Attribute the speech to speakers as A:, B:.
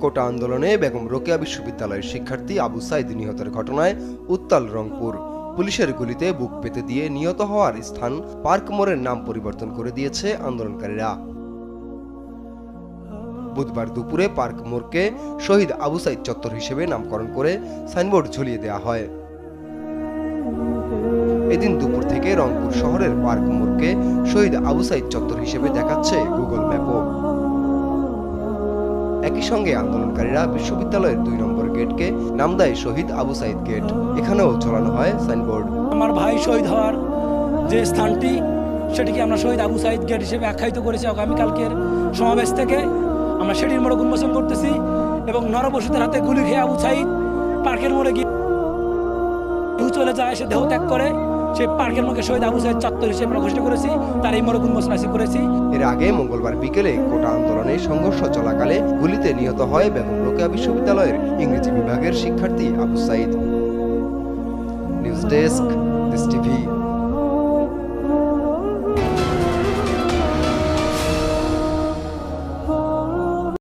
A: কোটা আন্দোলনে বেগম রোকেয়া বিশ্ববিদ্যালয়ের শিক্ষার্থী আবু সাইদ নিহতের ঘটনায় উত্তাল রংপুর। পুলিশের গুলিতে বুক পেতে দিয়ে নিহত হওয়ার স্থান পার্ক মোড়ের নাম পরিবর্তন করে দিয়েছে আন্দোলনকারীরা। বুধবার দুপুরে পার্ক মোড়কে শহীদ আবু সাইদ চত্বর হিসেবে নামকরণ করে সাইনবোর্ড ঝুলিয়ে দেওয়া হয়। এদিন দুপুর থেকে রংপুর শহরের পার্ক মোড়কে শহীদ আবু সাইদ চত্বর হিসেবে দেখাচ্ছে গুগল ম্যাপও। একই সঙ্গে আন্দোলনকারীরা বিশ্ববিদ্যালয়ের ২ নম্বর গেটকে নাম দেয় শহীদ আবু সাইদ গেট। এখানেও ঝোলানো হয় সাইনবোর্ড।
B: আমার ভাই শহীদ হওয়ার যে স্থানটি সেটিকে আমরা শহীদ আবু সাইদ গেট হিসেবে আখ্যায়িত করেছি। আগামীকালকের সমাবেশ থেকে আমরা সেটির মোড়ক উন্মোচন করতেছি এবং নরপশুদের হাতে গুলি খেয়ে আবু সাইদ পার্কের মোড়ে গিয়ে চলে যায়, সে দেহ ত্যাগ করে। সেই পার্কের মোড়কে শহীদ আবু সাইদ চত্বর হিসেবে আমরা ঘোষণা করেছি, তার এই মোড়ক উন্মোচন করেছি।
A: এর আগে মঙ্গলবার বিকেলে কোটা আন্দোলনে সংঘর্ষ চলাকালে গুলিতে নিহত হয় বেগম রোকেয়া বিশ্ববিদ্যালয়ের ইংরেজি বিভাগের শিক্ষার্থী আবু সাইদ। নিউজ ডেস্ক, দেশ টিভি।